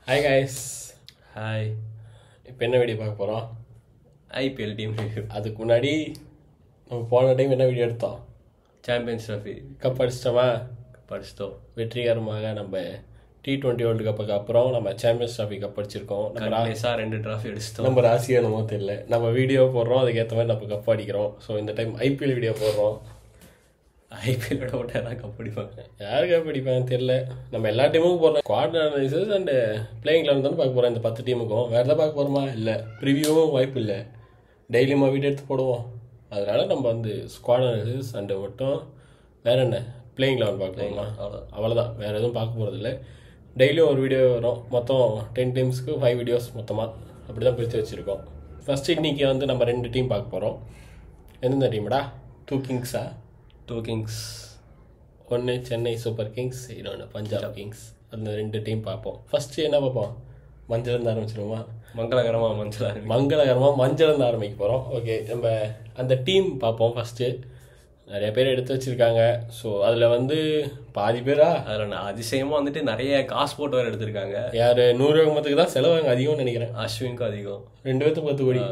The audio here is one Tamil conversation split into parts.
Hi guys. ஹாய். இப்போ என்ன வீடியோ பார்க்க போகிறோம்? IPL team review. அதுக்கு முன்னாடி நம்ம போன டைம் என்ன வீடியோ எடுத்தோம்? சாம்பியன்ஸ் ட்ராஃபி கப் அடிச்சிட்டோமா? படிச்சிட்டோம். வெற்றிகரமாக நம்ம T20 வேர்ல்டு கப்புக்கு அப்புறம் நம்ம சாம்பியன்ஸ் ட்ராஃபி கப் அடிச்சிருக்கோம். நம்ம 2 ட்ராஃபி அடிச்சிட்டோம். நம்ம ராசியாக என்னமோ தெரியல, நம்ம வீடியோ போடுறோம், அதுக்கேற்ற மாதிரி நம்ம கப் அடிக்கிறோம். ஸோ இந்த டைம் ஐபிஎல் வீடியோ போடுறோம். ஐபிஎல்லோட விட்டு யாராவது கப் அடிப்பாங்க? யாரு கப் அடிப்பாங்கன்னு தெரியல. நம்ம எல்லா டீமுக்கும் போடுறோம். Squad analysis and playing eleven தானே பார்க்க போகிறோம். இந்த 10 டீமுக்கும் வேறு எதாவது பார்க்க போகிறோமா? இல்லை, ப்ரிவியூவும் வாய்ப்பு இல்லை. டெய்லியும் வீடியோ எடுத்து போடுவோம். அதனால நம்ம வந்து ஸ்குவாட் அனாலிசிஸ் அண்டு மட்டும் வேறு என்ன பிளேயிங் லெவன் பார்க்க போகிறோமா? அவ்வளோதான், வேறு எதுவும் பார்க்க போகிறதில்ல. டெய்லியும் ஒரு வீடியோ வரும். மொத்தம் 10 டீம்ஸ்க்கு 5 வீடியோஸ் மொத்தமாக அப்படி தான் பிரித்து வச்சுருக்கோம். ஃபஸ்ட்டு இன்றைக்கி வந்து நம்ம 2 டீம் பார்க்க போகிறோம். எந்தெந்த டீம்டா? 2 கிங்ஸா? 2 கிங்ஸ். ஒன்று சென்னை சூப்பர் கிங்ஸ், இன்னொன்று பஞ்சாப் கிங்ஸ். அந்த 2 டீம் பார்ப்போம். ஃபஸ்ட்டு என்ன பார்ப்போம்? மஞ்சள்லேருந்து ஆரம்பிச்சிருவோமா? மங்களகரமாக மஞ்சள்லேருந்து ஆரம்பிக்க போகிறோம். ஓகே, நம்ம அந்த டீம் பார்ப்போம். ஃபஸ்ட்டு நிறைய பேர் எடுத்து வச்சுருக்காங்க. ஸோ அதில் வந்து பாதி பேரா அதில் அதிசயமாக வந்துட்டு நிறைய காசு போட்டு வேறு எடுத்திருக்காங்க. யார்? 100 ரூபாய்க்கு தான் செலவாங்க அதிகம்னு நினைக்கிறேன். அஸ்வினுக்கும் அதிகம். 2 பேர்த்துக்கு 10 கோடி.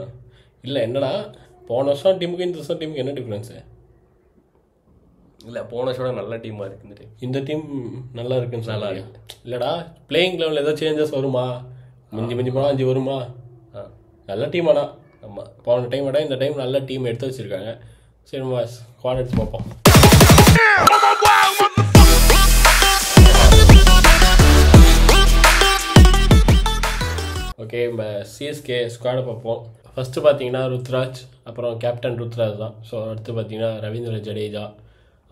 இல்லை, என்னடா போன வருஷம் டீமுக்கு இந்த வருஷம் டீமுக்கு என்ன டிஃப்ரென்ஸு? இல்லை, போன வருஷம் நல்ல டீமாக இருக்குது. இந்த டீம் நல்லா இருக்குன்னு நல்லா இருக்கு. இல்லைடா, பிளேயிங் லெவலில் ஏதோ சேஞ்சஸ் வருமா? மிஞ்சி போனால் 5 வருமா? நல்ல டீமாடா. ஆமாம், போன டைம் விட இந்த டைம் நல்ல டீம் எடுத்து வச்சுருக்காங்க. சரி, நம்ம ஸ்குவாட் எடுத்து பார்ப்போம். ஓகே, நம்ம சிஎஸ்கே ஸ்குவாடை பார்ப்போம். ஃபஸ்ட்டு பார்த்தீங்கன்னா ருத்ராஜ், அப்புறம் கேப்டன் ருத்ராஜ் தான். ஸோ அடுத்து பார்த்தீங்கன்னா ரவீந்திர ஜடேஜா,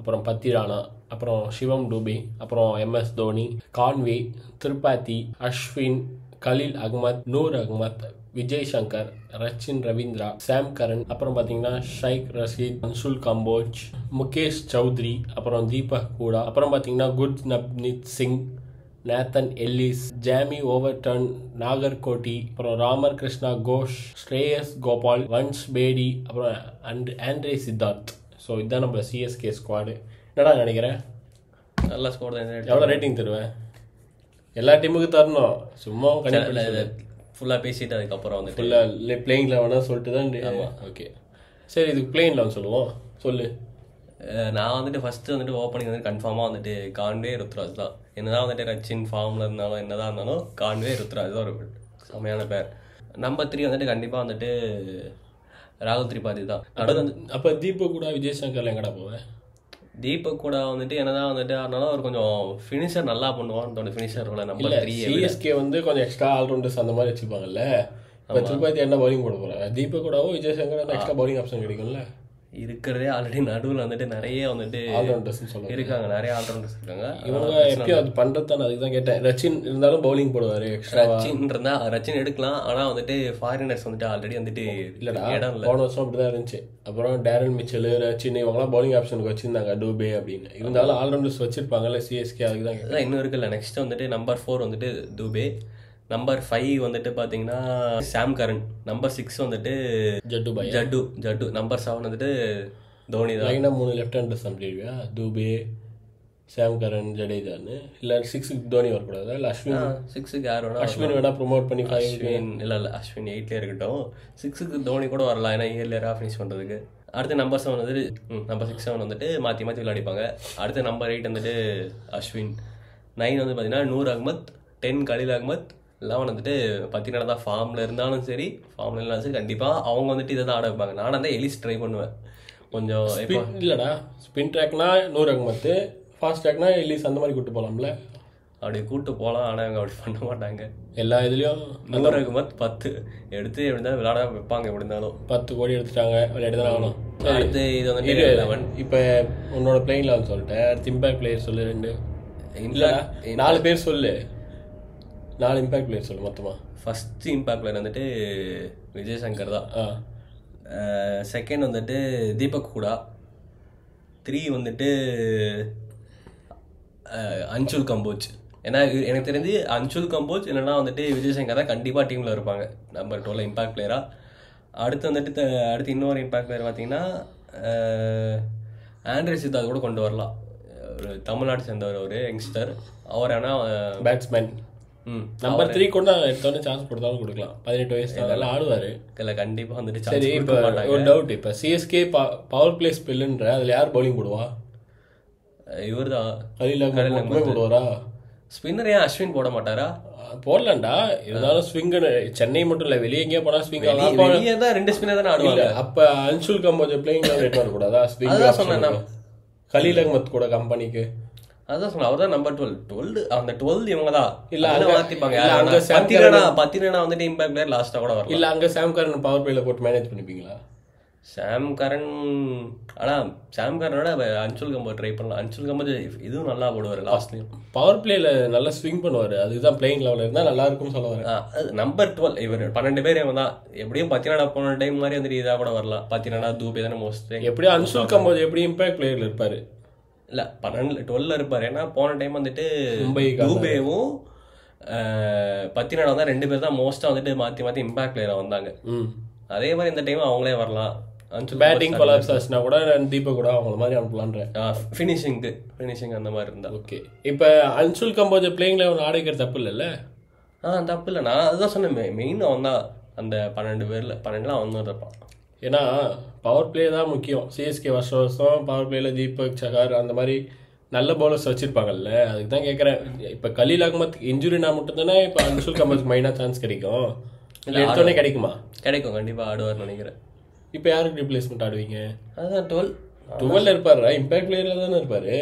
அப்புறம் பத்திரானா, அப்புறம் சிவம் டூபே, அப்புறம் MS தோனி, கான்வே, திரிபாதி, அஸ்வின், கலீல் அகமத், நூர் அகமத், விஜய் சங்கர், ரச்சின் ரவீந்திரா, சாம் கரன், அப்புறம் பார்த்தீங்கன்னா ஷைக் ரஷீத், அன்சுல் கம்போஜ், முகேஷ் சௌத்ரி, அப்புறம் தீபக் கூடா, அப்புறம் பார்த்தீங்கன்னா குர்நப்னீத் சிங், நேத்தன் எல்லிஸ், ஜாமி ஓவர்டன், நாகர்கோட்டி, அப்புறம் ராமர் கிருஷ்ணா கோஷ், ஸ்ரேயஸ் கோபால், வன்ஸ் பேடி, அப்புறம் ஆண்ட்ரே சித்தார்த். ஸோ இதுதான் நம்ம சிஎஸ்கே ஸ்குவாடு. என்னடா நினைக்கிறேன்? நல்ல ஸ்குவாட் தான். எவ்வளோ ரேட்டிங் தருவேன்? எல்லா டீமுக்கும் தரணும், சும்மா கண்டிப்பாக ஃபுல்லாக பேசிட்டு அதுக்கப்புறம் வந்து ஃபுல்லாக பிளேயிங் லெவனாக சொல்லிட்டு தான். ஆமாம், ஓகே. சரி, இதுக்கு பிளேயிங் லெவன் சொல்லுவோம். சொல்லு. நான் வந்துட்டு ஃபஸ்ட்டு வந்துட்டு ஓப்பனிங் வந்துட்டு கன்ஃபார்மாக வந்துட்டு கான்வே ருத்ராஜ் தான். என்னதான் வந்துட்டு ரச்சின் ஃபார்மில் இருந்தாலும் என்னதான் இருந்தாலும் கான்வே ருத்ராஜ் தான் ஒரு செம்மையான பேர். நம்பர் 3 வந்துட்டு கண்டிப்பாக வந்துட்டு ராகுல் திரிபாதி தான். அடுத்து வந்து அப்போ தீபக் கூட விஜய் சங்கர்ல எங்கடா போவேன்? தீபக் கூட வந்துட்டு என்னதான் வந்துட்டு அதனால அவர் கொஞ்சம் ஃபினிஷர் நல்லா பண்ணுவான்னு தோணுது. Finisher number 3. சிஎஸ்கே வந்து கொஞ்சம் எக்ஸ்ட்ரா ஆல்ரவுண்டர்ஸ் அந்த மாதிரி வச்சுப்பாங்கல்ல. இப்போ திரிபாதி என்ன பவுலிங் போட போகிறேன்? தீபக் கூடவோ Vijay Shankar extra bowling option கிடைக்கும்ல. இருக்கிறதே ஆல்ரெடி நடுவில் வந்துட்டு நிறைய வந்துட்டு இருக்காங்க, நிறைய ஆல்ரவுண்டர்ஸ் இருக்காங்க. இவங்க எப்பயும் அது பண்ணுறது தானே, அதுக்கு தான் கேட்டேன். ரச்சின் இருந்தாலும் பவுலிங் போடுவார் எக்ஸ்ட்ரா. ரச்சின் எடுக்கலாம், ஆனால் வந்துட்டு ஃபாரினர்ஸ் வந்துட்டு ஆல்ரெடி வந்துட்டு இல்லைடா, போன வருஷம் அப்படி தான் இருந்துச்சு. அப்புறம் டேரல் மிச்சல், ரச்சின் இவங்களாம் பவுலிங் ஆப்ஷனுக்கு வச்சிருந்தாங்க, டூபே அப்படின்னு. இருந்தாலும் ஆல்ரவுண்டர்ஸ் வச்சிருப்பாங்கல்ல சிஎஸ்கே, அதுக்கு தான் இன்னும் இருக்குல்ல. நெக்ஸ்ட் வந்துட்டு நம்பர் 4 வந்துட்டு டூபே, நம்பர் 5 வந்துட்டு பார்த்தீங்கன்னா சாம் கரன், நம்பர் 6 வந்துட்டு ஜட்டு, நம்பர் 7 வந்துட்டு தோனி தான். லைனாக 3 லெஃப்ட் ஹேண்டர்ஸ் அப்படியா? டூபே, சாம் கரன், ஜடேஜான்னு. இல்லை 6க்கு தோனி வரக்கூடாது? இல்லை அஸ்வின்? 6க்கு யார் வேணா, அஸ்வின் வேணா ப்ரொமோட் பண்ணி இல்லை அஸ்வின் 8லேயே இருக்கட்டும். 6க்கு தோனி கூட வரலாம், ஏன்னா இயர்லியராக ஃபினிஷ் பண்ணுறதுக்கு. அடுத்து நம்பர் 7 வந்துட்டு நம்பர் 6, 7 வந்துட்டு மாற்றி விளையாடிப்பாங்க. அடுத்து நம்பர் 8 வந்துட்டு அஸ்வின், 9 வந்து பார்த்தீங்கன்னா நூர் அகமத், 10 கலீல் அகமத், 11 வந்துட்டு பத்தினா தான். ஃபார்மில் இருந்தாலும் சரி, ஃபார்மில் இருந்தாலும் சரி, கண்டிப்பாக அவங்க வந்துட்டு இதை தான் ஆட வைப்பாங்க. நானும் தான் எலிஸ் ட்ரை பண்ணுவேன் கொஞ்சம். இல்லைடா, ஸ்பின் ட்ராக்னா நூர் அகமத், ஃபாஸ்ட் ட்ராக்னா எலிஸ், அந்த மாதிரி கூப்பிட்டு போகலாம்ல. அப்படி கூப்பிட்டு போகலாம், ஆனால் அவங்க அப்படி பண்ண மாட்டாங்க. எல்லா இதுலேயும் நூர் அகமத் 10 எடுத்து எப்படி இருந்தாலும் விளையாட வைப்பாங்க. எப்படி இருந்தாலும் 10 கோடி எடுத்துட்டாங்க, விளையாடி தான் ஆகணும். அடுத்து இது வந்துட்டு 11. இப்போ உன்னோட பிளேயிங் லெவன் சொல்லிட்டேன். அடுத்து இம்பேக்ட் பிளேயர் சொல்லு. 2 இல்லை 4 பேர் சொல்லு. 4 இம்பேக்ட் பிளேயர் சொல்லு மொத்தமாக. ஃபஸ்ட்டு இம்பேக்ட் பிளேயர் வந்துட்டு விஜய் சங்கர் தான். செகண்ட் வந்துட்டு தீபக் கூடா. 3 வந்துட்டு அன்சுல் கம்போஜ். ஏன்னா எனக்கு தெரிஞ்சு அன்சுல் கம்போஜ் இல்லைன்னா வந்துட்டு விஜய் சங்கர் தான் கண்டிப்பாக டீமில் இருப்பாங்க நம்பர் 2 இம்பேக்ட் பிளேயராக. அடுத்து வந்துட்டு இன்னொரு இம்பேக்ட் பிளேயர் பார்த்தீங்கன்னா ஆண்ட்ரே சித்தார்த் கூட கொண்டு வரலாம். ஒரு தமிழ்நாடு சேர்ந்தவர், ஒரு யங்ஸ்டர். அவர் ஆனால் நம்பர் 3 கூட எடுத்தோடனே சான்ஸ் கொடுத்தாலும் கொடுக்கலாம். 18 வயசு அதெல்லாம் ஆடுவாரு. இல்லை கண்டிப்பாக வந்துட்டு சரி, இப்போ ஒரு டவுட், இப்போ சிஎஸ்கே பவர் பிளே ஸ்பெல்லுன்ற அதில் யார் பவுலிங் போடுவா? இவர் தான் கலீல் அகமத் போடுவாரா? ஸ்பின்னர் ஏன் அஸ்வின் போட மாட்டாரா? போடலாம்டா, இருந்தாலும் ஸ்விங் சென்னை மட்டும் இல்ல, வெளியே எங்கேயா போனா ஸ்விங் வெளியே தான் 2 ஸ்பின்னர் தானே ஆடுவாங்க. அப்ப அன்சுல் கம்போஜ் பிளேயிங் லெவல் வரக்கூடாதா? ஸ்விங் கலீல் அகமத் கூட கம்பெனிக்கு அதான் சொன்ன, அவர் தான் நம்பர் 12 அந்த 12 இவங்க தான் இல்ல மாத்திப்பாங்க. பத்திரனா வந்துட்டு இம்பாக்ட் பிளேயர் லாஸ்டா கூட வரலாம். இல்ல அங்க சாம் கரன் பவர் பிளேல போட்டு மேனேஜ் பண்ணிப்பீங்களா? சாம் கரன் சாம் கரனோட அன்சுல் கம்போஜ் ட்ரை பண்ணலாம். அன்சுல் கம்போஜ் இதுவும் நல்லா போடுவார், லாஸ்ட்லயும் பவர் பிளேல நல்லா ஸ்விங் பண்ணுவாரு. அதுதான் பிளேயிங் லெவல் இருந்தா நல்லா இருக்கும்னு சொல்ல வரேன். நம்பர் 12 இவர் 12 பேர் இவன் தான். எப்படியும் பத்திரனா போன டைம் மாதிரி வந்துட்டு இதா கூட வரலாம். பத்திரனா தூபே தானே மோஸ்ட். எப்படியும் அன்சுல் கம்போஜ் எப்படி இம்பாக்ட் பிளேயர்ல இருப்பாரு? இல்ல 12 இருப்பாரு. ஏன்னா போன டைம் வந்துட்டு தூபேவும் பத்திரனா தான் 2 பேர் தான் மோஸ்டா வந்துட்டு மாத்தி இம்பாக்ட் பிளேயரா வந்தாங்க. அதே மாதிரி இந்த டைம் அவங்களே வரலாம். பேட்டிங் கொலாப்ஸ் ஆச்சுனா கூட தீபக் கூட அவங்கள மாதிரி அனுப்பலான்றேன். ஃபினிஷிங் அந்த மாதிரி இருந்தா ஓகே. இப்போ அன்சுல் கம்போஜ் பிளேயிங் லெவல் ஆடிக்கிற தப்பு இல்லைல்ல? தப்பு இல்லை. நான் அதுதான் சொன்னேன், மெயின் அவன் தான். அந்த 12 பேர்ல 12 அவன் தான் இருப்பான். ஏன்னா பவர் பிளே தான் முக்கியம். சிஎஸ்கே வருஷம் பவர் பிளேல தீபக் சஹார் அந்த மாதிரி நல்ல பவுலர்ஸ் வச்சிருப்பாங்கல்ல, அதுக்கு தான் கேட்குறேன். இப்போ கலீல் அகமத் இன்ஜுரினா மட்டும் தானே இப்போ அன்சுல் கம்போஜ் மைனாக சான்ஸ் கிடைக்கும்? இல்லை எடுத்தோடனே கிடைக்குமா? கிடைக்கும், கண்டிப்பாக ஆடுவார்னு நினைக்கிறேன். இப்போ யாருக்கு ரிப்ளேஸ்மெண்ட் ஆடுவீங்க? அதுதான் 12 இருப்பாரு, இம்பாக்ட் பிளேயர்ல தானே இருப்பாரு.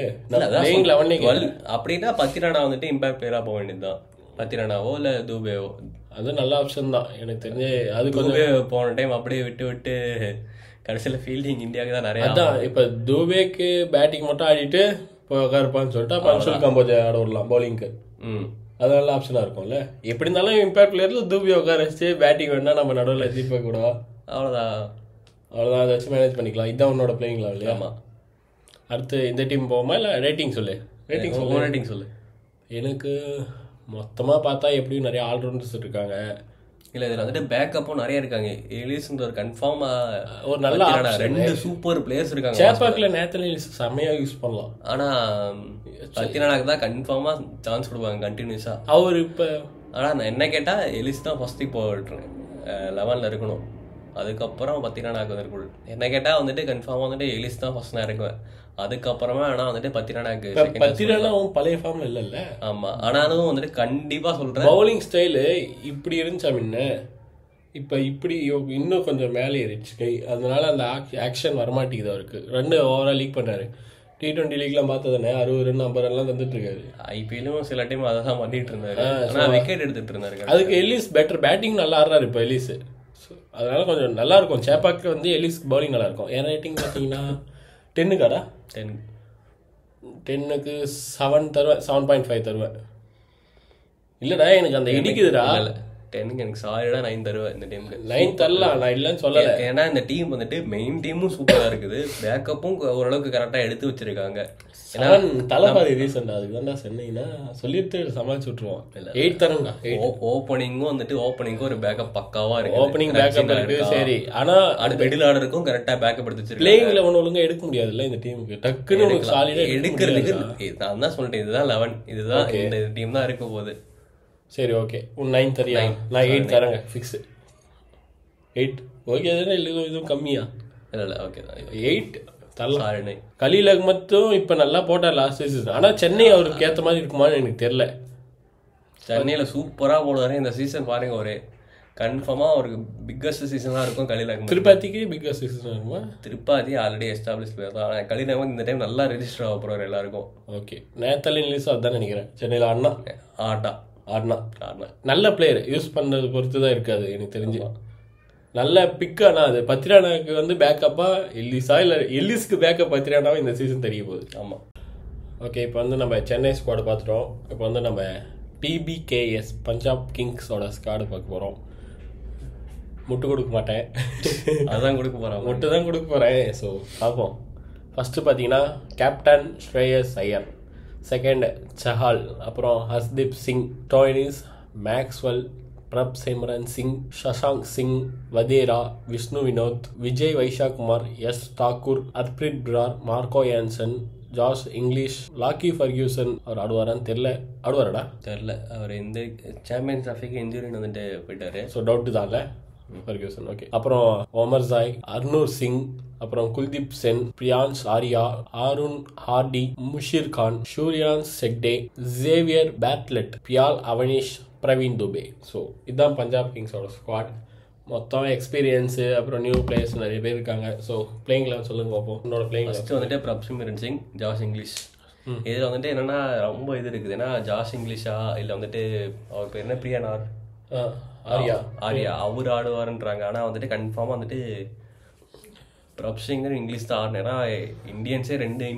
அப்படின்னா பத்திரனா வந்துட்டு இம்பாக்ட் பிளேயரா போக வேண்டியதுதான். பத்திரனாவோ இல்லை தூபேவோ, அது நல்ல ஆப்ஷன் தான் எனக்கு தெரிஞ்சு. அது கொஞ்சம் போன டைம் அப்படியே விட்டு கடைசியில் ஃபீல்டிங் இந்தியாவுக்கு தான் நிறைய. அதான் இப்போ தூபேக்கு பேட்டிங் மட்டும் ஆடிட்டு உட்காருப்பான்னு சொல்லிட்டு அப்போ அன்சுல் கம்போஜ் ஆட விடலாம் பவுலிங்க்கு. அது நல்ல ஆப்ஷனாக இருக்கும்ல. எப்படி இருந்தாலும் இம்பாக்ட் பிளேயர்ல தூபே உட்கார வச்சு பேட்டிங் வேணா நம்ம நடுவில் தீபக் கூட அவ்வளோதான் அதை வச்சு மேனேஜ் பண்ணிக்கலாம். இதுதான் உன்னோட பிளேயிங் லெவல். ஆமாம். அடுத்து இந்த டீம் போவோமா இல்லை ரேட்டிங் சொல்லு? ரேட்டிங் சொல்லு. எனக்கு மொத்தமாக பார்த்தா எப்படியும் நிறைய ஆல்ரவுண்டர்ஸ் இருக்காங்க. இல்லை இதில் வந்துட்டு பேக்கப்பும் நிறைய இருக்காங்க. எலிஸ்ன்ற ஒரு கன்ஃபார்மாக ஒரு நல்ல 2 சூப்பர் பிளேயர்ஸ் இருக்காங்க. சேப்பாக்கில் நேத்தன் எலிஸ் செம்மையாக யூஸ் பண்ணலாம். ஆனால் சத்யநாடாக்கு தான் கன்ஃபார்மாக சான்ஸ் கொடுப்பாங்க கண்டினியூஸாக. அவர் இப்போ ஆனால் நான் என்ன கேட்டால் எலிஸ் தான் ஃபஸ்ட்டு இப்போ 11ல் இருக்கணும். அதுக்கப்புறம் பத்திரனாக்கு வந்து என்ன கேட்டால் வந்துட்டு கன்ஃபார்மாக வந்துட்டு எலிஸ் தான் ஃபர்ஸ்ட் நான் இறக்குவேன். அதுக்கப்புறமா ஆனால் வந்துட்டு பத்திரனாக்கு பழைய ஃபார்ம்ல இல்லைல்ல. ஆமாம், ஆனாலும் வந்துட்டு கண்டிப்பாக சொல்கிறேன் பவுலிங் ஸ்டைலு இப்படி இருந்துச்சா முன்ன, இப்போ இப்படி இன்னும் கொஞ்சம் மேலே ஏறிடுச்சு கை. அதனால அந்த ஆக்ஷன் வரமாட்டேங்குது அவருக்கு. 2 ஓவரால் லீக் பண்ணுறாரு. T20 லீக்லாம் பார்த்ததானே 60 ரன் 50 ரன்லாம் தந்துட்டு இருக்காரு. ஐபிஎல்லும் சில டைம் அதை தான் பண்ணிட்டு இருந்தாரு. விக்கெட் எடுத்துட்டு இருந்தாரு. அதுக்கு எலிஸ் பெட்டர், பேட்டிங் நல்லா ஆடுறாரு இப்போ எலிஸ். அதனால கொஞ்சம் நல்லா இருக்கும். சேப்பாக்கு வந்து எலிஸ் பவுலிங் நல்லா இருக்கும். என் ரேட்டிங் பார்த்தீங்கன்னா 10க்காடா 10க்கு 7 தருவேன், 7.5 தருவேன். இல்லைடா எனக்கு அந்த இடிக்குதுடா. 10க்கு எனக்கு சாரிடா 9 தருவேன். இந்த டைமுக்கு 9 தரலாம், நான் இல்லைன்னு சொல்லலை. ஏன்னா இந்த டீம் வந்துட்டு மெயின் டீமும் சூப்பராக இருக்குது, பேக்கப்பும் ஓரளவுக்கு கரெக்டாக எடுத்து வச்சிருக்காங்க. தலைப்பாதி ரீசெண்டா அதுக்கு தான்டா சென்னைனா சொல்லிட்டு சமாளிச்சு விட்டுருவோம். 8 தரேன்டா. ஓப்பனிங்கும் வந்துட்டு ஓப்பனிங்கும் ஒரு பேக்கப் பக்காவா இருக்கு. ஓப்பனிங் பேக்கப் இருக்கு சரி. ஆனா அடுத்த மிடில் ஆர்டருக்கும் கரெக்டா பேக்கப் எடுத்து வச்சிருக்காங்க. பிளேயிங் 11 ஒழுங்கா எடுக்க முடியாதுல்ல இந்த டீமுக்கு. டக்குன்னு ஒரு சாலிடா எடுக்கிறதுக்கு நான் தான் சொல்லிட்டேன், இதுதான் 11, இதுதான் இந்த டீம் தான் இருக்க போகுது. சரி ஓகே, 9 தரியா? நான் 8 தரேங்க, ஃபிக்ஸ் 8. ஓகே தானே? இல்லை இதுவும் கம்மியா? இல்லை ஓகே தான் 8 தரலாம். கலீல் அகமத்தும் இப்போ நல்லா போட்டார் லாஸ்ட் சீசன். ஆனால் சென்னை அவருக்கு ஏற்ற மாதிரி இருக்குமான்னு எனக்கு தெரியல. சென்னையில் சூப்பராக போடுவார் இந்த சீசன். பாருங்க, ஒரு கன்ஃபார்மாக அவருக்கு பிக்கஸ்ட் சீசனாக இருக்கும் கலீல் அகமத். திருப்பாத்திக்கு பிக்கஸ்ட் சீசனாக இருக்குமா? திருப்பாதி ஆல்ரெடி எஸ்டாப்ளிஷ் பிளேயர் தான். ஆனால் கலீல் அகமத் இந்த டைம் நல்லா ரெஜிஸ்டர் ஆக போகிறார் எல்லாருக்கும். ஓகே, நேத்தலின் லிஸ்ட் அதுதான் நினைக்கிறேன். சென்னையில் ஆடினா நல்ல பிளேயர், யூஸ் பண்ணுறது பொறுத்து தான் இருக்காது எனக்கு தெரிஞ்சு. நல்ல பிக்கானா அது. பத்திரானாக்கு வந்து பேக்கப்பா எல்லிஸா இல்லை எல்லிஸ்க்கு பேக்கப் பத்திரானாவும் இந்த சீசன் தெரிய போகுது. ஆமாம். ஓகே, இப்போ வந்து நம்ம சென்னை ஸ்குவாடை பார்த்துட்டோம். இப்போ வந்து நம்ம PBKS பஞ்சாப் கிங்ஸோட ஸ்குவாடை பார்க்க போகிறோம். முட்டு கொடுக்க மாட்டேன், அதுதான் கொடுக்க போகிறேன், முட்டு தான் கொடுக்க போகிறேன். ஸோ பார்ப்போம். ஃபஸ்ட்டு பார்த்தீங்கன்னா கேப்டன் ஸ்ரேயஸ் ஐயர், செகண்ட் சஹால், அப்புறம் Hardeep Singh, Stoinis, Maxwell, Prabhsimran Singh, Shashank Singh, Wadhera, Vishnu Vinod, Vijay Vyshakumar, S Thakur, Harpreet Brar, Marco Jansen, Josh Inglis, Lockie Ferguson அவர் ஆடுவாரான்னு தெரியல. ஆடுவாரடா தெரில. அவர் இந்த சாம்பியன்ஸ் ட்ராஃபிக்கு இன்ஜுரின்னு வந்துட்டு போயிட்டாரு. ஸோ டவுட்டு தான் இல்லை ஃபர்கியூசன். ஓகே. அப்புறம் ஒமர் ஜாய், அர்னூர் சிங், அப்புறம் குல்தீப் சென், பிரியான்ஸ் ஆரியா, ஆருண் ஹார்டி, முஷிர் கான், ஷூரியான் செக்டே, Xavier Bartlett, Pyla Avinash, Praveen Dubey. So இதுதான் பஞ்சாப் கிங்ஸோட ஸ்குவாட். மொத்தம் எக்ஸ்பீரியன்ஸு அப்புறம் நியூ பிளேயர்ஸ் நிறைய பேர் இருக்காங்க. ஸோ பிளேயிங் லெவல் சொல்லுங்க பார்ப்போம். என்னோட பிளேயிங் ஃபஸ்ட்டு வந்துட்டு பிரப்சிம்ரன் சிங், ஜாஷ் இங்கிலீஷ். இதில் வந்துட்டு என்னென்னா ரொம்ப இது இருக்குது. ஏன்னா ஜாஷ் இங்கிலீஷா இல்லை வந்துட்டு அவர் பேர் என்ன பிரியானார் ஆரியா அவர் ஆடுவாருன்றாங்க. ஆனால் வந்துட்டு கன்ஃபார்மாக வந்துட்டு பிரப்சிங்கர் இங்கிலீஷ் தான் ஆடணும். ஏன்னா இந்தியன்ஸே 2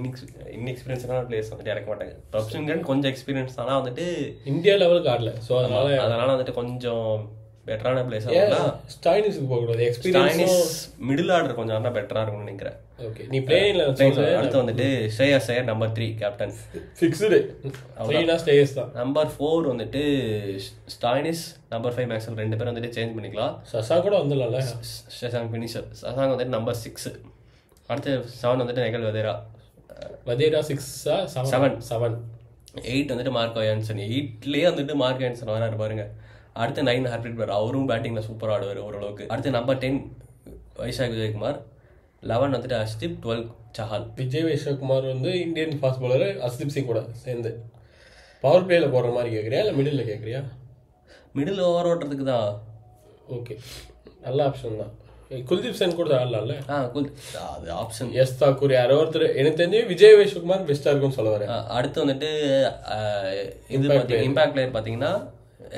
இன்எக்ஸ்பீரியன்ஸான பிளேயர்ஸ் வந்துட்டு இறக்க மாட்டாங்க. பிரப்சிங்கர் கொஞ்சம் எக்ஸ்பீரியன்ஸ் ஆனால் வந்துட்டு இந்தியா லெவலுக்கு ஆடல. ஸோ அதனால வந்துட்டு கொஞ்சம் பெட்டரான பிளேஸ். ஸ்டைனிஸ்க்கு போகக்கூடாது. எக்ஸ்பீரியன்ஸ் மிடில் ஆர்டர் கொஞ்சம் ஆனால் பெட்டராக இருக்கும்னு நினைக்கிறேன். ஓகே. நீ பிளேயிங்ல அடுத்து வந்துட்டு ஸ்ரேயஸ் ஐயர் நம்பர் 3 கேப்டன் ஃபிக்ஸ்டு. அவ்வளோதான் ஸ்டேயஸ் தான். நம்பர் 4 வந்துட்டு ஸ்டைனிஸ், நம்பர் 5 மேக்ஸ்வெல். 2 பேரும் வந்துட்டு சேஞ்ச் பண்ணிக்கலாம். சசாங் கூட வந்துடலாம்ல. சசாங் ஃபினிஷர். சசாங் வந்துட்டு நம்பர் 6. அடுத்து 7 வந்துட்டு நெகல் வதேரா 6 7. 8 வந்துட்டு மார்க்கோ யான்சன். 8லயே வந்துட்டு மார்க்கோ யான்சன் வராரு பாருங்க. அடுத்து 9 ஹர்ப்ரீத் பர். அவரும் பேட்டிங்கில் சூப்பராக ஆடுவார் ஓரளவுக்கு. அடுத்து நம்பர் 10 வைஷாக் விஜயகுமார். 11 வந்துட்டு அஷ்தீப். 12 சஹால். விஜய் வைஷாக்குமார் வந்து Indian fast bowler Arshdeep Singh கூட சேர்ந்து பவர் பிளேயில் போடுற மாதிரி கேட்குறியா இல்லை மிடில் கேட்குறியா? மிடில் ஓவர் ஓட்டுறதுக்கு தான். ஓகே, நல்ல ஆப்ஷன் தான். குல்தீப் சென் கூட ஆடலாம்ல. அது ஆப்ஷன். எஸ் தாக்கூர் யாரோ ஒருத்தர். எனக்கு தெரிஞ்சு விஜய் வைஷாக்குமார் பெஸ்ட்டாக இருக்கும்னு சொல்ல வரேன். அடுத்து வந்துட்டு இது இம்பாக்ட் பிளேயர் பார்த்தீங்கன்னா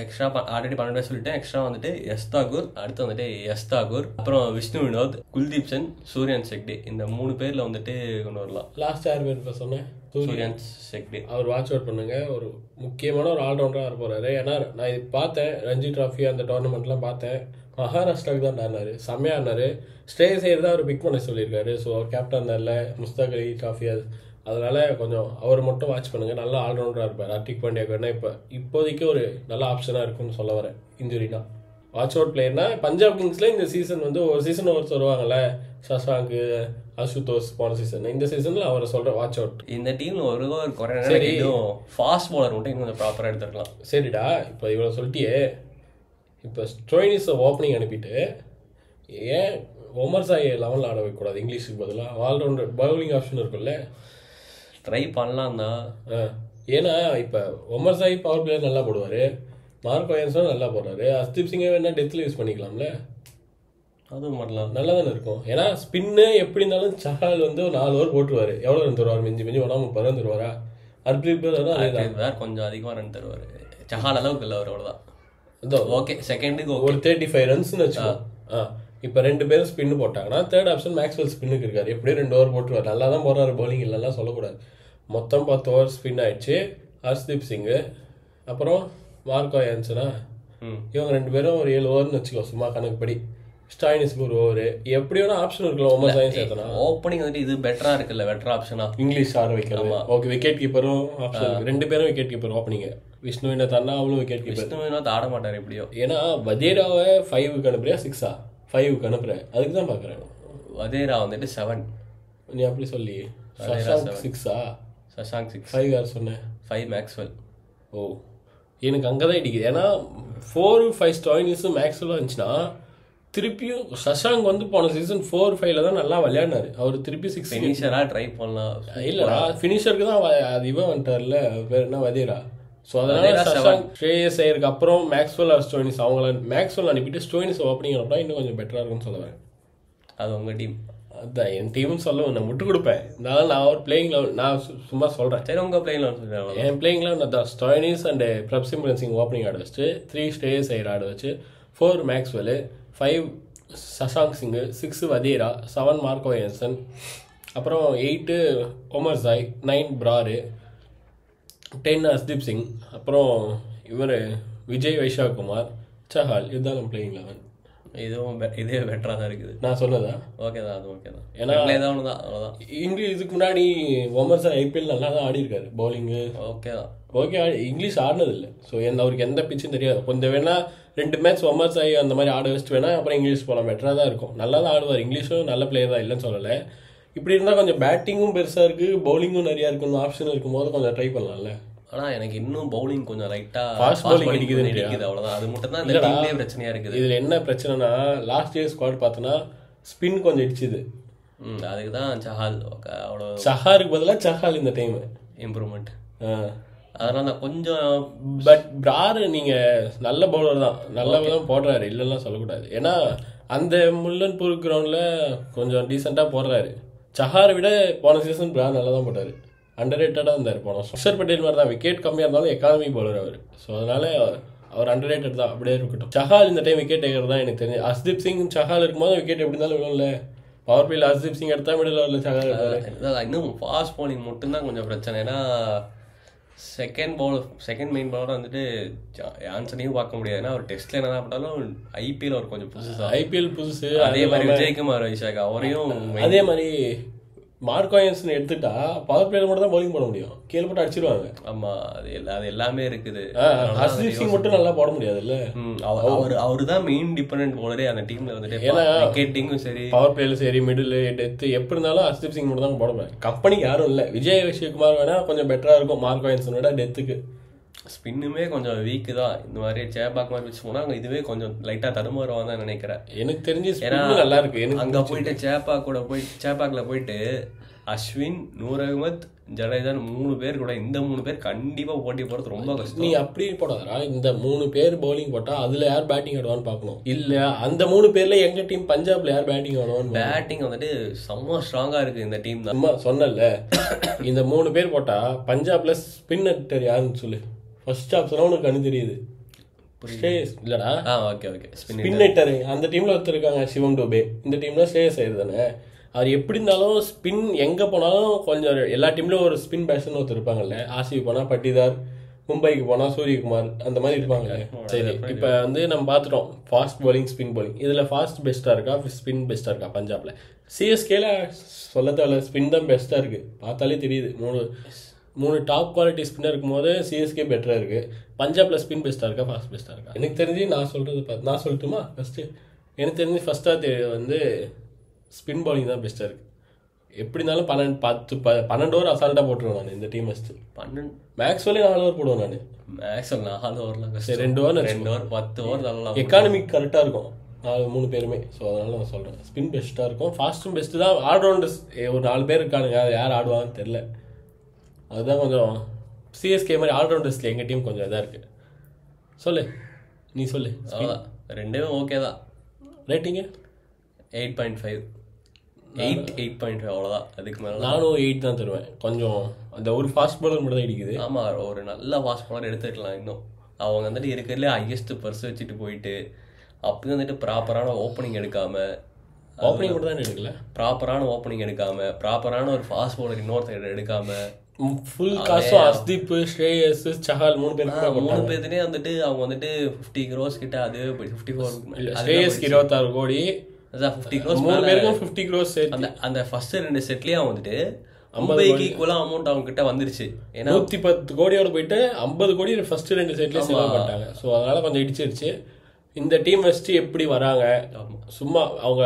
எக்ஸ்ட்ரா ஆல்ரெடி 12 பேர் சொல்லிட்டேன். எக்ஸ்ட்ரா வந்துட்டு எஸ் தாக்கூர். அடுத்து வந்துட்டு எஸ் தாக்கூர், அப்புறம் விஷ்ணு வினோத், குல்தீப் சென், சூரியன் செக்டே. இந்த 3 பேர்ல வந்துட்டு கொண்டு வரலாம். லாஸ்ட் யார் பேர் இப்போ சொன்னேன்? சூரியன் செக்டே. அவர் வாட்ச் அவுட் பண்ணுங்க. ஒரு முக்கியமான ஒரு ஆல்ரவுண்டராக வர போறாரு. ஏன்னா நான் இது பார்த்தேன், ரஞ்சி டிராஃபி அந்த டோர்னமெண்ட்லாம் பார்த்தேன். மகாராஷ்டிராவுக்கு தான் ஆடினாரு, செம்மையாக ஆடினாரு. ஸ்டே செய்யறது தான் அவர் பிக் பண்ண சொல்லியிருக்காரு. ஸோ கேப்டன் தான் இல்லை, முஸ்தாக் அலி டிராஃபி அதனால கொஞ்சம் அவர் மட்டும் வாட்ச் பண்ணுங்க. நல்லா ஆல்ரவுண்டராக இருப்பார். ஹர்திக் பாண்டியாக்கு இப்போதைக்கு ஒரு நல்ல ஆப்ஷனாக இருக்கும்னு சொல்ல வரேன். இன்ஜுரினா வாட்ச் அவுட் பிளேயர்னா பஞ்சாப் கிங்ஸ்ல இந்த சீசன் வந்து ஒரு சீசன் ஓவர் வருவாங்கல்ல, சசாங்கு, அசுதோஷ் போன சீசன். இந்த சீசன்ல அவரை சொல்ற வாட்ச் அவுட். இந்த டீம்ல ஒரு ஃபாஸ்ட் பாலர் மட்டும் இன்னும் ப்ராப்பராக எடுத்துக்கலாம். சரிடா, இப்போ இவ்வளோ சொல்லிட்டியே. இப்போ ஸ்டோயினிஸ் ஓப்பனிங் அனுப்பிட்டு ஏன் ஒமர் சாய் 11 ஆட வைக்கக்கூடாது? இங்கிலீஷுக்கு பதிலாக ஆல்ரவுண்டர் பவுலிங் ஆப்ஷன் இருக்குல்ல, ட்ரை பண்ணலாம் தான். ஏன்னா இப்போ ஒமர் சாய் பவர் பிளேயர் நல்லா போடுவார், மார்க்கோ யான்சன் நல்லா போடுறாரு, அஸ்தீப் சிங்கை வேணா டெத்தில் யூஸ் பண்ணிக்கலாம்ல. அதுவும் பண்ணலாம், நல்லா தானே இருக்கும். ஏன்னா ஸ்பின்னு எப்படி இருந்தாலும் சஹால் வந்து ஒரு 4 ஓவர் போட்டுருவாரு. எவ்வளோ ரன் தருவார்? மிஞ்சி 30 ரன் தருவாரா? ஹர்ப்ரீத் வேற கொஞ்சம் அதிகமாக ரன் தருவார். சஹால் அளவுக்கு இல்லை அவர், அவ்வளோதான். ஓகே, செகண்டுக்கு ஒரு 35 ரன்ஸ்னு வச்சுக்கோ. இப்போ 2 பேரும் ஸ்பின்னு போட்டாங்கன்னா தேர்ட் ஆப்ஷன் மேக்ஸ்வெல் ஸ்பின்னுக்கு இருக்காரு. எப்படியும் 2 ஓவர் போட்டுருவார். நல்லா தான் போடுறாரு பவுலிங், இல்லைலாம் சொல்லக்கூடாது. மொத்தம் 10 ஓவர் ஸ்பின் ஆயிடுச்சு. ஹர்ஷ்தீப் சிங்கு, அப்புறம் மார்க்கோ யான்சனா, இவங்க 2 பேரும் ஒரு 7 ஓவர்னு வச்சுக்கோ சும்மா கணக்குப்படி. ஸ்டாயினிஸ்க்கு ஒரு ஓவர். எப்படி வேணா ஆப்ஷன் இருக்கலாம். ஒமர் சாய் சேர்த்தனா ஓப்பனிங் வந்துட்டு இது பெட்டரா இருக்குல்ல, பெட்டர் ஆப்ஷனா இங்கிலீஷ் ஆட வைக்கலாம். ஓகே, விக்கெட் கீப்பரும் ஆப்ஷன் இருக்கு. 2 பேரும் wicket keeper opening. Vishnu Vinod அண்ணா அவளும் விக்கெட் கீப்பர். விஷ்ணு வினோத் ஆட மாட்டார் எப்படியோ. ஏன்னா வதேராவை 5க்கு அனுப்புறியா 6ஆ? 5க்கு அனுப்புறேன், அதுக்கு தான் பார்க்குறேன். வதேரா வந்துட்டு 7. நீ அப்படி சொல்லி சசாங்க் 6ஆ? சசாங்க் 6. 5 யார் சொன்னேன்? 5 மேக்ஸ்வெல். ஓ, எனக்கு அங்கே தான் இடிக்குது. ஏன்னா 4, 5 ஸ்டாயினிஸும் மேக்ஸ்வெல்லாம் இருந்துச்சுன்னா திருப்பியும் சசாங்க் வந்து போன சீசன் 4, 5ல தான் நல்லா விளையாடினாரு. அவர் திருப்பி 6 ஃபினிஷரா ட்ரை பண்ணலாம். இல்லடா, ஃபினிஷருக்கு தான் அது இவன் வந்துட்டார்ல, பேர் என்ன, வதேரா. ஸோ அதனால சசாங்க் ஸ்ரேயஸ் ஐயருக்கு அப்புறம் மேக்ஸ்வெல் ஆர் ஸ்டோயினிஸ், அவங்கள மேக்ஸ்வெல் அனுப்பிட்டு ஸ்டோயினிஸ் ஓப்பனிங் அனுப்பினா இன்னும் கொஞ்சம் பெட்டராக இருக்கும்னு சொல்ல வரேன். அது உங்கள் டீம். அதுதான் என் டீம்னு சொல்ல நான் விட்டு கொடுப்பேன். நான் ஒரு பிளேயிங் லெவல் நான் சும்மா சொல்கிறேன். சரி, உங்கள் பிளேயிங் லெவல். என் பிளேயிங் லெவல் நான் Stoinis and Prabhsimran Singh opening ஆட வச்சு, 3 ஸ்ரேயஸ் ஐயர் ஆட வச்சு, 4 மேக்ஸ்வெல், 5 சசாங்க் சிங்கு, 6 வதேரா, 7 மார்க்கோ யான்சன், அப்புறம் 8 ஒமர் சாய், 9 பிராரு, 10 ஹர்ஷ்தீப் சிங், அப்புறம் இவர் விஜய் வைஷாக்குமார், சஹால். இதுதான் நம்ம பிளேயிங் லெவன். இதுவும் இதே பெட்டராக தான் இருக்குது. நான் சொன்னதா? ஓகே தான், அது ஓகே தான். ஏன்னா தான் அவ்வளோதான். இங்கிலீஷ் இதுக்கு முன்னாடி ஒமர் சாய் ஐபிஎல் நல்லா தான் ஆடி இருக்காரு பவுலிங்கு. ஓகே தான், ஓகே. இங்கிலீஷ் ஆடினது இல்லை. ஸோ அவருக்கு எந்த பிச்சும் தெரியாது. கொஞ்சம் வேணா 2 மேட்ச் ஒமர் சாய் அந்த மாதிரி ஆட வச்சுட்டு வேணா அப்புறம் இங்கிலீஷ் போகலாம். பெட்டராக தான் இருக்கும். நல்லா தான் ஆடுவார். இங்கிலீஷும் நல்ல பிளேயர் தான், இல்லைன்னு சொல்லலை. இப்படி இருந்தால் கொஞ்சம் பேட்டிங்கும் பெருசாக இருக்குது, பவுலிங்கும் நிறையா இருக்குன்னு ஆப்ஷன் இருக்கும்போது கொஞ்சம் ட்ரை பண்ணலாம்ல. ஆனால் எனக்கு இன்னும் பவுலிங் கொஞ்சம் லைட்டாக ஃபாஸ்ட் பவுலிங் இடிக்குது அவ்வளோதான். அது மட்டும் தான் இந்த டீம்லேயே பிரச்சனையாக இருக்குது. இதில் என்ன பிரச்சனைனா லாஸ்ட் இயர் ஸ்குவாட் பார்த்தோன்னா ஸ்பின் கொஞ்சம் இடிச்சுது. அதுக்கு தான் சஹால் அவ்வளோ சஹாருக்கு பதிலாக சஹால் இந்த டைம் இம்ப்ரூவ்மெண்ட். அதனால நான் கொஞ்சம் பட் பிரார் நீங்கள் நல்ல பவுலர் தான், நல்லதான் போடுறாரு, இல்லைன்னா சொல்லக்கூடாது. ஏன்னா அந்த முல்லன்பூர் கிரவுண்டில் கொஞ்சம் டீசெண்டாக போடுறாரு. சஹாரை விட போன சீசன் பிரார் நல்லா தான் போட்டார், அண்டர் ரேட்டடாக இருந்தார் போன. அக்ஷர் பட்டேல் மாதிரி தான், விக்கெட் கம்மியாக இருந்தாலும் எக்கானமி பவுலர் அவர். ஸோ அதனால அவர் அண்டர் ரேட்டட் தான், அப்படியே இருக்கட்டும். சஹால் இந்த டைம் விக்கெட் டேக்கர் தான் எனக்கு தெரிஞ்சு. ஹர்ஷ்தீப் சிங் சஹால் இருக்கும்போது விக்கெட் எப்படி இருந்தாலும் விழும்ல. பவர் பிளேல ஹர்ஷ்தீப் சிங் எடுத்தா மிடில் ஓவரில் சஹால் எடுத்தாரு. இன்னும் ஃபாஸ்ட் பவுலிங் மட்டும்தான் கொஞ்சம் பிரச்சனை. ஏன்னா செகண்ட் மெயின் பவுலர் வந்துட்டு ஆன்சனையும் பார்க்க முடியாது. ஏன்னா அவர் டெஸ்ட்ல என்ன பண்ணாலும் ஐபிஎல் அவர் கொஞ்சம் புதுசு. அதே மாதிரி விஜயகுமார் வைசாக் அவரையும் அதே மாதிரி மார்க்வாயன்ஸ் எடுத்துட்டா பவர் பிளேயர் மட்டும் தான் பவுலிங் போட முடியும், கீழே போட்டு அடிச்சிருவாங்க. ஆமா, அது எல்லாமே இருக்குது. ஹர்ஷ்தீப் சிங் மட்டும் நல்லா போட முடியாது இல்ல. அவரு தான் மெயின் டிபெண்டன்ட் பவுலரே அந்த டீம்ல வந்துட்டு. ஏன்னா விக்கெட்டிங்கும் சரி, பவர் பிளேயரும் சரி, மிடில் டெத்து எப்படி இருந்தாலும் ஹர்ஷ்தீப் சிங் மட்டும் தான் போட முடியும். கம்பெனிக்கு யாரும் இல்லை. விஜயகுமார் வேணா கொஞ்சம் பெட்டரா இருக்கும் மார்க்வாயன்ஸோட டெத்துக்கு. ஸ்பின்னுமே கொஞ்சம் வீக்கு தான். இந்த மாதிரி சேப்பாக் மாதிரி வச்சு போனா இதுவே கொஞ்சம் லைட்டா தடுமாறுவான்னு தான் நினைக்கிறேன். எனக்கு தெரிஞ்சு நல்லா இருக்கு. அங்க போயிட்டு சேப்பாக்ல போயிட்டு அஸ்வின், நூர் அகமத், ஜடேஜான் 3 பேர் கூட, இந்த 3 பேர் கண்டிப்பா போட்டி போறது ரொம்ப கஷ்டம். நீ அப்படி போடாதா, இந்த 3 பேர் பவுலிங் போட்டா அதுல யார் பேட்டிங் ஆடுவான்னு பாக்கணும். இல்ல அந்த 3 பேர்ல எங்க டீம் பஞ்சாப்ல யார் பேட்டிங் ஆடுவான்னு. பேட்டிங் வந்துட்டு செம்ம ஸ்ட்ராங்கா இருக்கு இந்த டீம் தான். சொன்னல இந்த 3 பேர் போட்டா பஞ்சாப்ல ஸ்பின் அட்டர் யாருன்னு சொல்லு. ஃபர்ஸ்ட் ஆப்ஷனா உனக்கு கண்ணு தெரியுது. இல்லடா, ஸ்பின் அட்டர் அந்த டீம்ல ஒருத்தருக்காங்க சிவம் டூபே, இந்த டீம்ல ஸ்ரேயஸ் ஐயர் தானே. அவர் எப்படி இருந்தாலும் ஸ்பின் எங்கே போனாலும் கொஞ்சம் எல்லா டீம்லேயும் ஒரு ஸ்பின் பேட்ஸ்மேன் ஒருத்தர் இருப்பாங்கல்ல. ஆர்சிபி போனால் பட்டிதார், மும்பைக்கு போனால் சூரியகுமார், அந்த மாதிரி இருப்பாங்கல்ல. சரி, இப்போ வந்து நம்ம பார்த்துட்டோம் ஃபாஸ்ட் பவுலிங், ஸ்பின் பவுலிங். இதில் ஃபாஸ்ட் பெஸ்ட்டாக இருக்கா, ஸ்பின் பெஸ்ட்டாக இருக்கா பஞ்சாப்ல? சிஎஸ்கேல சொல்ல தேவையில்ல, ஸ்பின் தான் பெஸ்ட்டாக இருக்குது, பார்த்தாலே தெரியுது. மூணு டாப் குவாலிட்டி ஸ்பின்னர் இருக்கும்போது சிஎஸ்கே பெட்டராக இருக்குது. பஞ்சாப்ல ஸ்பின் பெஸ்ட்டாக இருக்கா, ஃபாஸ்ட் பெஸ்ட்டாக இருக்கா? எனக்கு தெரிஞ்சு நான் சொல்லட்டுமா ஃபஸ்ட்டு? எனக்கு தெரிஞ்சு ஃபஸ்ட்டாக வந்து ஸ்பின் பவுலிங் தான் பெஸ்ட்டாக இருக்குது. எப்படி இருந்தாலும் 12 ஓவர் அசால்ட்டாக போட்டுருவேன் நான் இந்த டீம் ஃபஸ்ட்டு. மேக்ஸ்வெல்லே 4 ஓவர் போடுவேன் நான். மேக்ஸ்வெல் 4 ஓவர்லாம் சரி, 2 ஓவர் 10 ஓவர் நல்லா எக்கானமிக் கரெக்டாக இருக்கும் 3 பேருமே. ஸோ அதனால நான் சொல்கிறேன் ஸ்பின் பெஸ்ட்டாக இருக்கும். ஃபாஸ்ட்டும் பெஸ்ட்டு தான். ஆல்ரவுண்டர்ஸ் ஒரு 4 பேர் இருக்கானுங்க, யார் ஆடுவாங்கன்னு தெரில. அதுதான் கொஞ்சம் சிஎஸ்கே மாதிரி ஆல்ரவுண்டர்ஸில் எங்கள் டீம் கொஞ்சம் இதாக இருக்குது. நீ சொல்லு. ரெண்டுமே ஓகே தான். ரேட்டிங்கு 8.5 அவ்வளோதான். அதுக்கு மேலே நானும் 8 தான் தருவேன். கொஞ்சம் அந்த ஒரு ஃபாஸ்ட் பவுலர் மட்டும் தான் இடிக்குது. ஆமாம், ஒரு நல்ல ஃபாஸ்ட் பவுலர் எடுத்துக்கலாம். இன்னும் அவங்க வந்துட்டு இருக்கிறதுலே ஹையஸ்ட் பர்ஸ் வச்சுட்டு போயிட்டு அப்படி வந்துட்டு ப்ராப்பரான ஓப்பனிங் எடுக்காமல், ஓப்பனிங் மட்டும் தான் எடுக்கல, ப்ராப்பரான ஓப்பனிங் எடுக்காமல், ப்ராப்பரான ஒரு ஃபாஸ்ட் பவுலர் இன்னொருத்தர் எடுக்காமல், ஃபுல் காசும் ஹர்ஷ்தீப், ஸ்ரேயஸ், சஹால் 3 பேர்த்துலேயே வந்துட்டு அவங்க வந்துட்டு 50 crores கிட்ட, அது 54 ஸ்ரேயஸ்க்கு 26 கோடி, 50 crores 3 பேருக்கும் 50 crores. அந்த ஃபர்ஸ்ட் 2 செட்லேயே வந்துட்டு 50 ஈக்குவலாக அமௌண்ட் அவங்க கிட்ட வந்துருச்சு. ஏன்னா 110 கோடியோட போயிட்டு 50 கோடி ஃபர்ஸ்ட் 2 செட்லேயே செலவு பண்ணிட்டாங்க. ஸோ அதனால கொஞ்சம் இடிச்சிருச்சு. இந்த டீம் வச்சுட்டு எப்படி வராங்க சும்மா அவங்க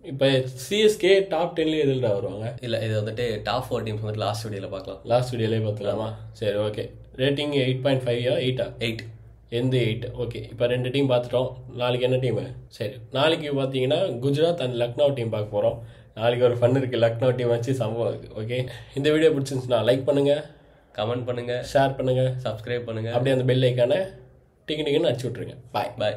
இப்போ சிஎஸ்கே டாப் 10 எதில் வருவாங்க? இல்லை, இது வந்துட்டு டாப் 4 டீம்ஸ் வந்துட்டு லாஸ்ட் வீடியோவில் பார்க்கலாம். லாஸ்ட் வீடியோலேயே பார்த்துக்கலாமா? சரி, ஓகே. ரேட்டிங் 8.5 8 எந்த 8? ஓகே. இப்போ 2 டீம் பார்த்துட்டோம். நாளைக்கு என்ன டீமு? சரி, நாளைக்கு பார்த்தீங்கன்னா குஜராத் அண்ட் லக்னோ டீம் பார்க்க போகிறோம். நாளைக்கு ஒரு ஃபன் இருக்குது, லக்னோ டீம் வச்சு சம்பவம் இருக்குது. ஓகே, இந்த வீடியோ பிடிச்சிருந்துச்சுன்னா லைக் பண்ணுங்கள், கமெண்ட் பண்ணுங்கள், ஷேர் பண்ணுங்கள், சப்ஸ்கிரைப் பண்ணுங்கள். அப்படியே அந்த பெல் ஐக்கானை டிங்கு டிங்குன்னு அடிச்சு விட்ருங்க. பாய்.